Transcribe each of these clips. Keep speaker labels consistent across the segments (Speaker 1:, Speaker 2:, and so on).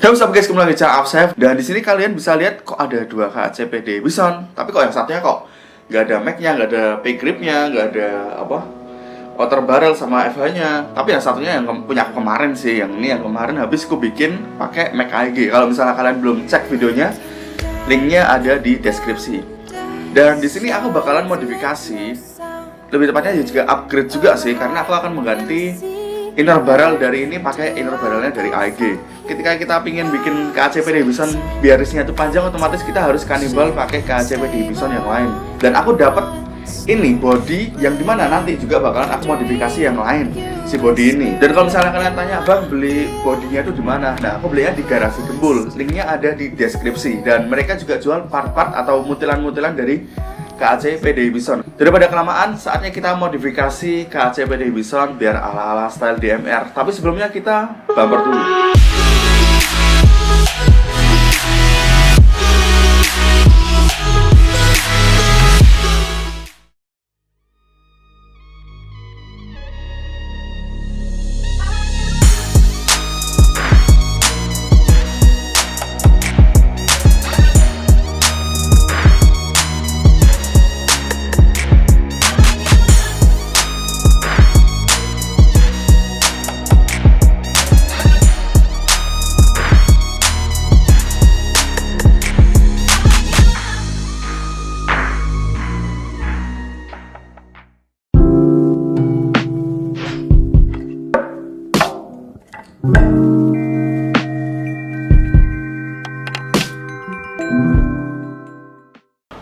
Speaker 1: Halo sahabat guys, kembali lagi channel Upsave. Dan di sini kalian bisa lihat kok ada dua KCP Davison, tapi kok yang satunya kok nggak ada Mac-nya, nggak ada P-grip-nya, nggak ada outer barrel sama FH-nya. Tapi yang satunya yang punya aku kemarin sih, yang ini yang kemarin habis aku bikin pakai Mac AEG. Kalau misalnya kalian belum cek videonya, linknya ada di deskripsi. Dan di sini aku bakalan modifikasi, lebih tepatnya juga upgrade juga sih, karena aku akan mengganti inner barrel dari ini pakai inner barrelnya dari AEG. Ketika kita pingin bikin KCP Davison biar risnya itu panjang, otomatis kita harus kanibal pakai KCP Davison yang lain. Dan aku dapat ini body yang dimana nanti juga bakalan aku modifikasi yang lain si body ini. Dan kalau misalnya kalian tanya, bang beli bodinya itu di mana? Nah, aku belinya di Garasi Gembul. Linknya ada di deskripsi. Dan mereka juga jual part-part atau mutilan-mutilan dari KCP Davison. Daripada kelamaan, saatnya kita modifikasi KCP Davison biar ala-ala style DMR. Tapi sebelumnya kita bumper dulu.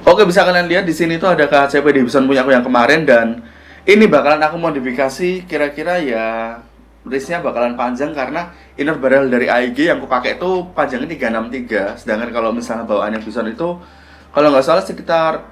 Speaker 1: Oke, bisa kalian lihat di sini tuh ada KCP Davison punya aku yang kemarin, dan ini bakalan aku modifikasi kira-kira ya wristnya bakalan panjang karena inner barrel dari AEG yang aku pakai itu panjangnya 363, sedangkan kalau misalnya bawaannya Bison itu kalau nggak salah sekitar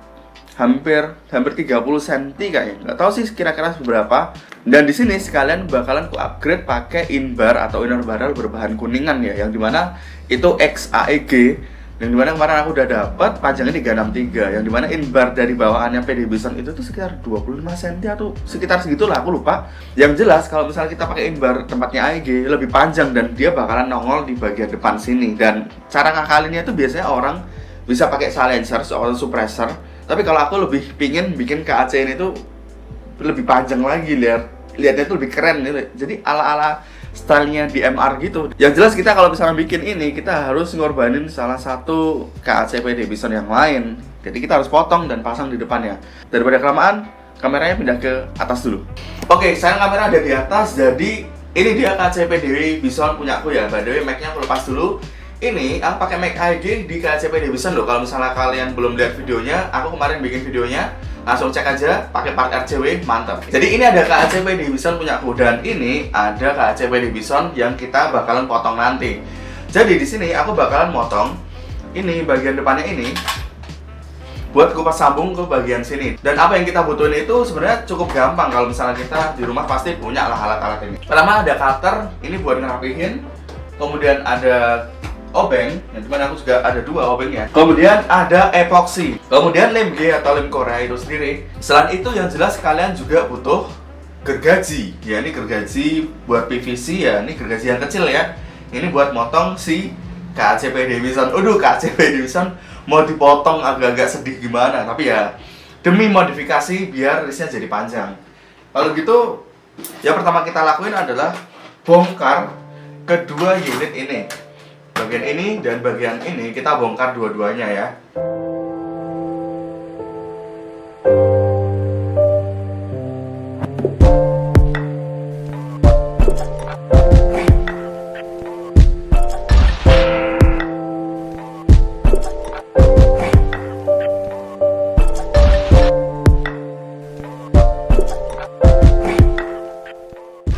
Speaker 1: hampir 30 cm kayaknya, nggak tahu sih kira-kira seberapa. Dan di sini sekalian bakalan ku upgrade pakai in-bar atau inner barrel berbahan kuningan ya, yang dimana itu X AEG. Yang dimana kemarin aku udah dapat panjangnya 363, yang dimana in-bar dari bawaannya PD Bison itu tuh sekitar 25 cm atau sekitar segitulah, aku lupa. Yang jelas kalau misalnya kita pakai in-bar tempatnya AEG lebih panjang dan dia bakalan nongol di bagian depan sini. Dan cara ngakalinnya itu biasanya orang bisa pakai silencer atau suppressor, tapi kalau aku lebih pingin bikin KAC ini tuh lebih panjang lagi, lihatnya tuh lebih keren nih. Jadi ala-ala stylenya DMR gitu. Yang jelas kita kalau misalnya bikin ini, kita harus ngorbanin salah satu KCP Davison yang lain. Jadi kita harus potong dan pasang di depannya. Daripada kelamaan, kameranya pindah ke atas dulu. Oke, sekarang kamera ada di atas. Jadi ini dia KCP Davison punya aku ya. By the way, Mac-nya aku lepas dulu. Ini aku pakai Mac AEG di KCP Davison loh. Kalau misalnya kalian belum lihat videonya, aku kemarin bikin videonya. Langsung cek aja, pakai part RCW, mantap. Jadi ini ada KCP Davison punya aku, dan ini ada KCP Davison yang kita bakalan potong nanti. Jadi di sini aku bakalan motong ini bagian depannya ini buat kupas sambung ke bagian sini. Dan apa yang kita butuhin itu sebenarnya cukup gampang kalau misalnya kita di rumah pasti punya lah alat-alat ini. Pertama ada cutter, ini buat ngerapihin. Kemudian ada obeng, yang dimana aku juga ada dua obengnya. Kemudian ada epoxy. Kemudian lem G atau lem Korea itu sendiri. Selain itu yang jelas kalian juga butuh gergaji. Ya ini gergaji buat PVC ya, ini gergaji yang kecil ya. Ini buat motong si KCP Davison. KCP Davison mau dipotong agak-agak sedih gimana, tapi ya demi modifikasi biar wristnya jadi panjang. Kalau gitu, yang pertama kita lakuin adalah bongkar kedua unit ini. Bagian ini dan bagian ini kita bongkar dua-duanya ya.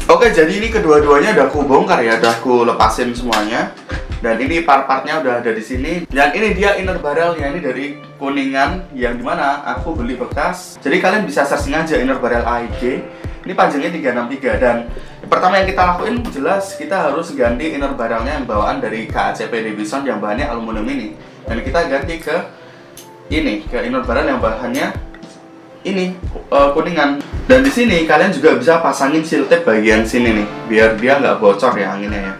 Speaker 1: Oke, jadi ini kedua-duanya udah aku bongkar ya, udah aku lepasin semuanya. Dan ini part-partnya udah ada di sini. Dan ini dia inner barrelnya, ini dari kuningan yang dimana aku beli bekas. Jadi kalian bisa searching aja inner barrel AEG. Ini panjangnya 363. Dan pertama yang kita lakuin jelas kita harus ganti inner barrelnya yang bawaan dari KCP Davison yang bahannya aluminium ini. Dan kita ganti ke ini, ke inner barrel yang bahannya ini kuningan. Dan di sini kalian juga bisa pasangin seal tape bagian sini nih, biar dia nggak bocor ya anginnya ya.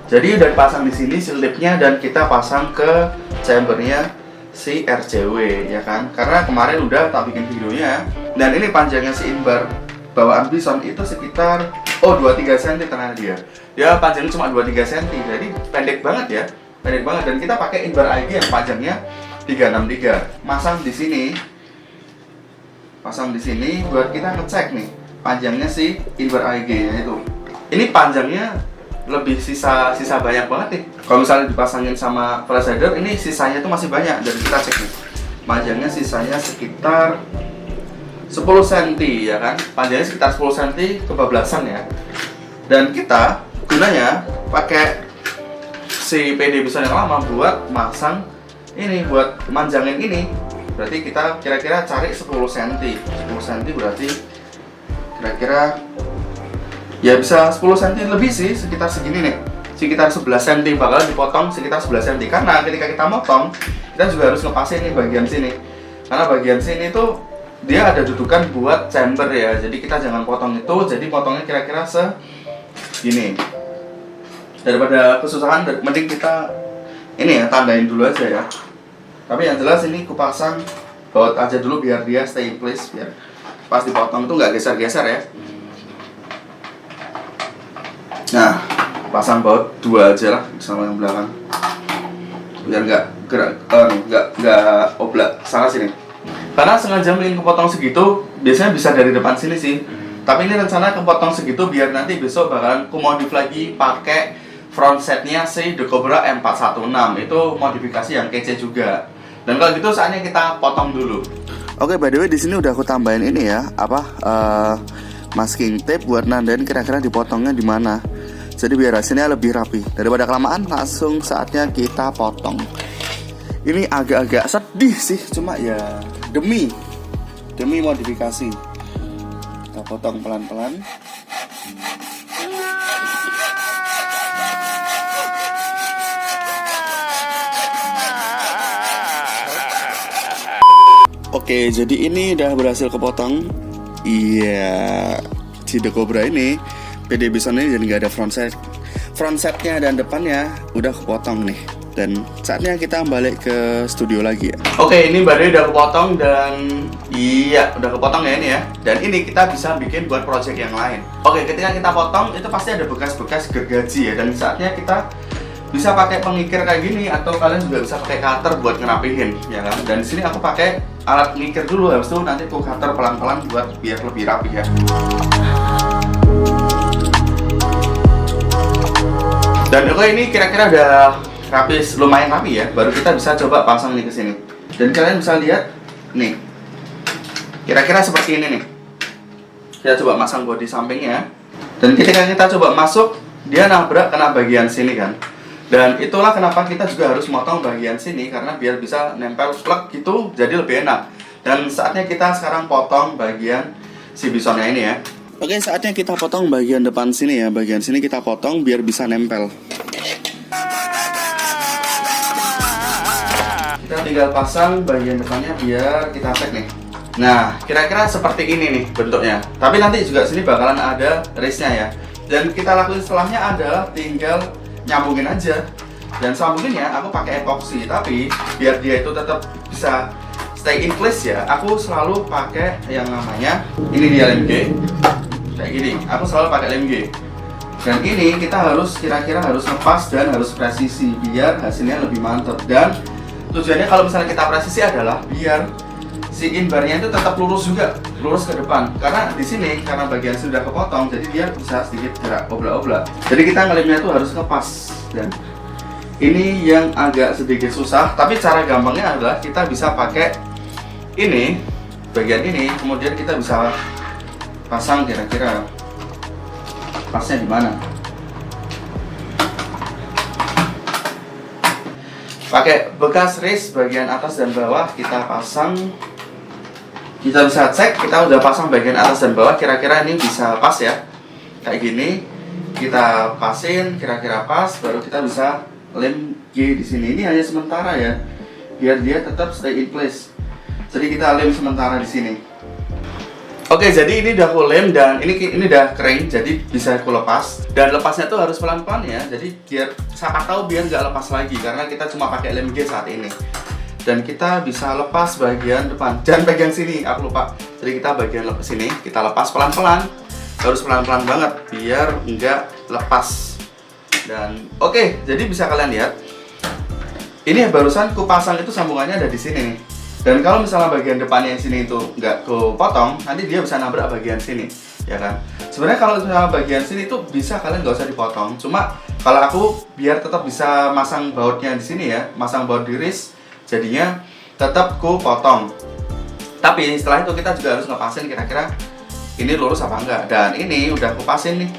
Speaker 1: Jadi udah dipasang di sini slipnya dan kita pasang ke chambernya si RCW ya kan. Karena kemarin udah tak bikin videonya. Dan ini panjangnya si inbar bawaan Bison itu sekitar 23 cm tengah dia. Dia panjangnya cuma 23 cm. Jadi pendek banget ya. Pendek banget dan kita pakai inbar IG yang panjangnya 363. Masang di sini. Pasang di sini buat kita ngecek nih panjangnya si inbar IG-nya itu. Ini panjangnya lebih sisa banyak banget nih. Kalau misalnya dipasangin sama flash hider, ini sisanya tuh masih banyak. Jadi kita cek nih. Panjangnya sisanya sekitar 10 cm ya kan. Panjangnya sekitar 10 cm kebablasan ya. Dan kita gunanya pakai si PD Bison yang lama buat masang ini, buat manjangin ini. Berarti kita kira-kira cari 10 cm. 10 cm berarti kira-kira ya bisa 10 cm lebih sih, sekitar segini nih. Sekitar 11 cm bakal dipotong sekitar 11 cm. Karena ketika kita motong, kita juga harus ngepasin nih bagian sini. Karena bagian sini tuh dia ada dudukan buat chamber ya. Jadi kita jangan potong itu, jadi potongnya kira-kira segini. Daripada kesusahan, mending kita ini ya, tandain dulu aja ya. Tapi yang jelas ini kupasang baut aja dulu biar dia stay in place, biar pas dipotong tuh nggak geser-geser ya. Nah, pasang baut 2 aja lah sama yang belakang, biar nggak gerak, nggak oblak sana sini. Karena sengaja ingin kepotong segitu, biasanya bisa dari depan sini sih. Tapi ini rencana kepotong segitu biar nanti besok bakalan ku modif lagi pakai front setnya si The Cobra M416. Itu modifikasi yang kece juga. Dan kalau gitu saatnya kita potong dulu. Oke, by the way di sini udah aku tambahin ini ya, masking tape buat nandain kira-kira dipotongnya di mana. Jadi biar hasilnya lebih rapi. Daripada kelamaan, langsung saatnya kita potong. Ini agak-agak sedih sih, cuma ya demi modifikasi. Kita potong pelan-pelan. Oke, jadi ini udah berhasil kepotong. Iya, si The Cobra ini PD Bison ini jadi nggak ada front setnya dan depannya udah kepotong nih. Dan saatnya kita balik ke studio lagi ya. Oke, ini badannya udah kepotong dan iya udah kepotong ya ini ya. Dan ini kita bisa bikin buat project yang lain. Oke, ketika kita potong itu pasti ada bekas-bekas gergaji ya. Dan saatnya kita bisa pakai pengikir kayak gini atau kalian juga bisa pakai cutter buat ngerapihin ya kan. Dan di sini aku pakai alat pengikir dulu, habis itu nanti aku cutter pelan-pelan buat biar lebih rapi ya. Dan oke, ini kira-kira udah rapi, lumayan rapi ya. Baru kita bisa coba pasang nih ke sini. Dan kalian bisa lihat nih. Kira-kira seperti ini nih. Kita coba masang bodi sampingnya. Dan ketika kita coba masuk, dia nabrak kena bagian sini kan. Dan itulah kenapa kita juga harus motong bagian sini, karena biar bisa nempel plug gitu, jadi lebih enak. Dan saatnya kita sekarang potong bagian si Bisonnya ini ya. Oke, saatnya kita potong bagian depan sini ya. Bagian sini kita potong biar bisa nempel. Kita tinggal pasang bagian depannya biar kita cek nih. Nah, kira-kira seperti ini nih bentuknya. Tapi nanti juga sini bakalan ada race-nya ya. Dan kita lakuin setelahnya adalah tinggal nyambungin aja. Dan sambunginnya aku pakai epoxy, tapi biar dia itu tetap bisa stay in place ya, aku selalu pakai yang namanya ini dia lem G. Kayak gini, aku selalu pakai lem G. Dan ini kita harus kira-kira harus lepas dan harus presisi biar hasilnya lebih mantap. Dan tujuannya kalau misalnya kita presisi adalah biar si inbarnya itu tetap lurus juga, lurus ke depan. Karena di sini karena bagian sudah kepotong, jadi dia bisa sedikit gerak oblak-oblak. Jadi kita ngelimnya itu harus lepas. Dan ini yang agak sedikit susah, tapi cara gampangnya adalah kita bisa pakai ini, bagian ini, kemudian kita bisa pasang kira-kira pasnya di mana. Pakai bekas race bagian atas dan bawah kita pasang. Kita bisa cek, kita udah pasang bagian atas dan bawah, kira-kira ini bisa pas ya. Kayak gini, kita pasin kira-kira pas, baru kita bisa lem G di sini. Ini hanya sementara ya, biar dia tetap stay in place. Jadi kita lem sementara di sini. Oke, jadi ini udah aku lem dan ini udah kering, jadi bisa aku lepas. Dan lepasnya tuh harus pelan-pelan ya. Jadi biar siapa tahu biar nggak lepas lagi karena kita cuma pakai lem G saat ini. Dan kita bisa lepas bagian depan. Jangan pegang sini, aku lupa. Jadi kita bagian lepas sini, kita lepas pelan-pelan. Harus pelan-pelan banget biar nggak lepas. Dan oke, jadi bisa kalian lihat. Ini barusan ku pasang itu sambungannya ada di sini nih. Dan kalau misalnya bagian depannya yang sini itu nggak kepotong, nanti dia bisa nabrak bagian sini, ya kan? Sebenarnya kalau misalnya bagian sini itu bisa kalian nggak usah dipotong. Cuma kalau aku biar tetap bisa masang bautnya di sini ya, masang baut di wrist, jadinya tetap ku potong. Tapi setelah itu kita juga harus ngepasin kira-kira ini lurus apa enggak. Dan ini udah aku pasin nih.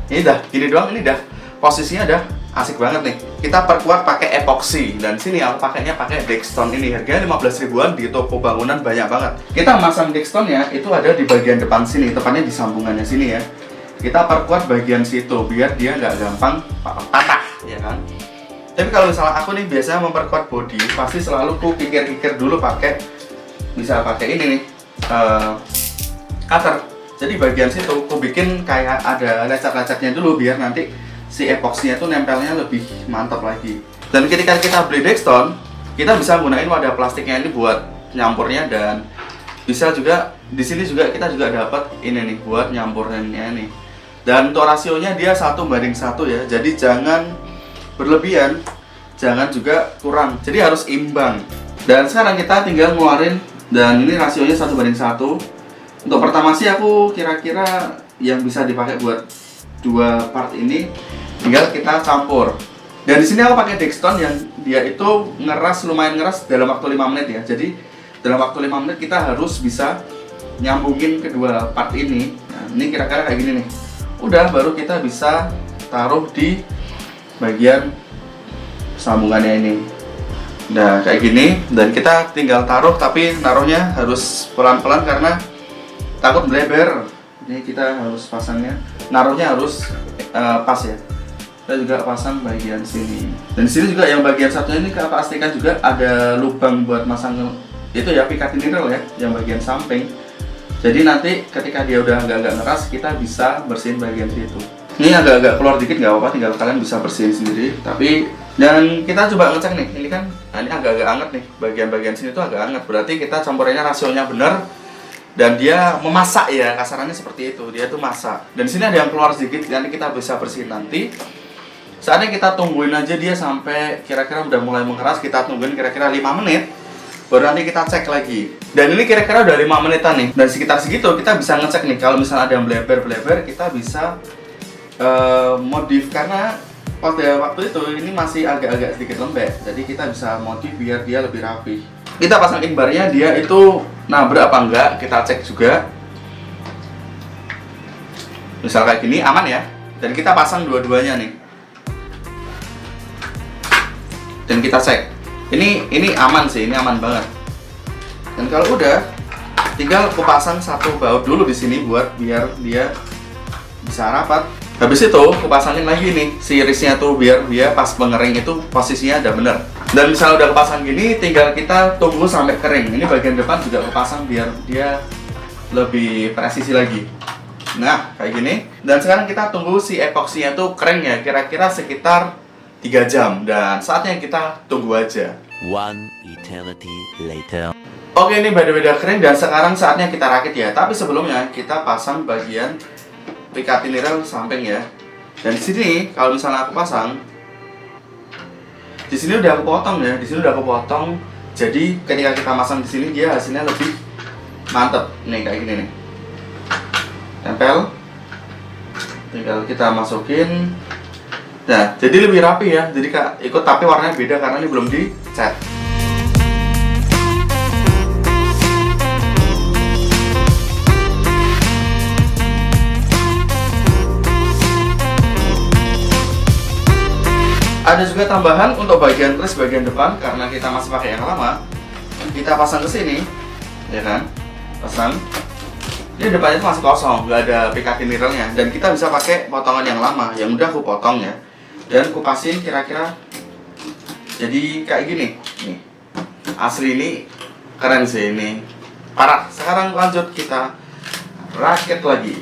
Speaker 1: Ini dah gini doang, ini dah posisinya dah asik banget nih. Kita perkuat pakai epoxy dan sini aku pakainya pakai Dextone ini harganya 15 ribuan di toko bangunan banyak banget. Kita masang Dextone ya itu ada di bagian depan sini, tepatnya di sambungannya sini ya. Kita perkuat bagian situ biar dia nggak gampang patah ya kan. Tapi kalau misalnya aku nih biasanya memperkuat body pasti selalu ku kikir-kikir dulu pakai bisa pakai ini nih cutter. Jadi bagian situ ku bikin kayak ada lecet-lecetnya dulu biar nanti si epoksinya tuh nempelnya lebih mantap lagi. Dan ketika kita beli Dextone, kita bisa gunain wadah plastiknya ini buat nyampurnya dan bisa juga di sini juga kita juga dapat ini nih buat nyampurinnya nih. Dan untuk rasionya dia 1:1 ya. Jadi jangan berlebihan, jangan juga kurang. Jadi harus imbang. Dan sekarang kita tinggal ngeluarin dan ini rasionya 1:1. Untuk pertama sih aku kira-kira yang bisa dipakai buat dua part ini tinggal kita campur. Dan di sini aku pakai Dextone yang dia itu ngeras lumayan ngeras dalam waktu 5 menit ya. Jadi dalam waktu 5 menit kita harus bisa nyambungin kedua part ini. Nah, ini kira-kira kayak gini nih. Udah baru kita bisa taruh di bagian sambungannya ini. Nah, kayak gini dan kita tinggal taruh tapi naruhnya harus pelan-pelan karena takut bleber. Ini kita harus pasangnya, naruhnya harus pas ya. Kita juga pasang bagian sini. Dan di sini juga yang bagian satunya ini kita pastikan juga ada lubang buat masang itu ya picatinny needle ya, yang bagian samping. Jadi nanti ketika dia udah agak-agak ngeras, kita bisa bersihin bagian situ. Ini agak-agak keluar dikit nggak apa-apa, tinggal kalian bisa bersihin sendiri. Tapi dan kita coba ngecek nih, ini kan, nah ini agak-agak anget nih, bagian-bagian sini tuh agak anget. Berarti kita campurannya rasionya bener. Dan dia memasak ya, kasarannya seperti itu. Dia tuh masak. Dan di sini ada yang keluar sedikit, nanti kita bisa bersihin nanti. Saatnya kita tungguin aja dia sampai kira-kira udah mulai mengeras. Kita tungguin kira-kira 5 menit. Baru nanti kita cek lagi. Dan ini kira-kira udah 5 menitan nih. Dan sekitar segitu kita bisa ngecek nih. Kalau misalnya ada yang bleber-bleber, kita bisa modif. Karena pada waktu itu ini masih agak-agak sedikit lembek. Jadi kita bisa modif biar dia lebih rapi. Kita pasang inbarnya, dia itu nabrak apa enggak, kita cek juga. Misal kayak gini, aman ya. Dan kita pasang dua-duanya nih. Dan kita cek. Ini aman sih, ini aman banget. Dan kalau udah, tinggal aku pasang satu baut dulu di sini buat biar dia bisa rapat. Habis itu aku pasangin lagi nih si irisnya tuh biar dia pas mengering itu posisinya udah bener. Dan misalnya udah kepasang gini, tinggal kita tunggu sampai kering. Ini bagian depan juga aku pasang biar dia lebih presisi lagi. Nah, kayak gini. Dan sekarang kita tunggu si epoksinya tuh kering ya, kira-kira sekitar 3 jam. Dan saatnya kita tunggu aja.
Speaker 2: One eternity later.
Speaker 1: Oke, ini by the way udah kering dan sekarang saatnya kita rakit ya. Tapi sebelumnya kita pasang bagian picatinny needle samping ya. Dan di sini kalau misalnya aku pasang, di sini udah aku potong ya. Di sini udah aku potong. Jadi ketika kita pasang di sini dia hasilnya lebih mantep. Nih kayak gini nih. Tempel. Tinggal kita masukin. Nah, jadi lebih rapi ya. Jadi ikut tapi warnanya beda karena ini belum dicat. Ada juga tambahan untuk bagian kris bagian depan karena kita masih pakai yang lama. Kita pasang ke sini, ya kan? Pasang. Ini depannya itu masih kosong, nggak ada picatinny needle-nya. Dan kita bisa pakai potongan yang lama, yang udah aku potong ya. Dan aku pasin kira-kira jadi kayak gini. Nih. Asli ini keren sih ini. Parah. Sekarang lanjut kita rakit lagi.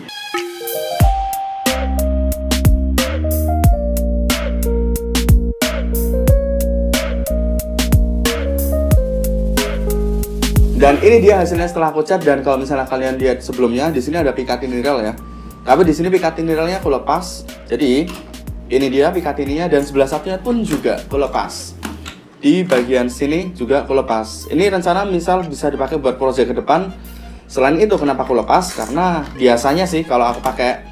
Speaker 1: Dan ini dia hasilnya setelah aku cat. Dan kalau misalnya kalian lihat sebelumnya, di sini ada picatinny-rail ya. Tapi di sini picatinny-railnya aku lepas. Jadi ini dia picatinny-nya, dan sebelah satunya pun juga aku lepas. Di bagian sini juga aku lepas. Ini rencana misal bisa dipakai buat proyek ke depan. Selain itu kenapa aku lepas? Karena biasanya sih kalau aku pakai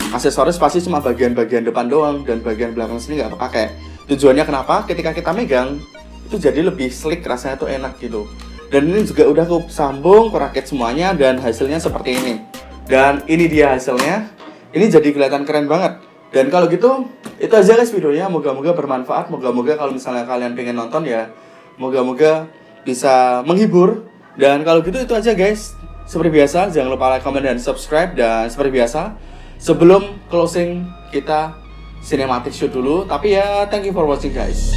Speaker 1: aksesoris pasti cuma bagian-bagian depan doang, dan bagian belakang sini nggak aku pakai. Tujuannya kenapa? Ketika kita megang itu jadi lebih slick, rasanya tuh enak gitu. Dan ini juga udah aku sambung, aku rakit semuanya, dan hasilnya seperti ini. Dan ini dia hasilnya. Ini jadi kelihatan keren banget. Dan kalau gitu, itu aja guys videonya. Moga-moga bermanfaat. Moga-moga kalau misalnya kalian pengen nonton ya, moga-moga bisa menghibur. Dan kalau gitu itu aja guys. Seperti biasa, jangan lupa like, comment, dan subscribe. Dan seperti biasa, sebelum closing kita cinematic shoot dulu. Tapi ya, thank you for watching guys.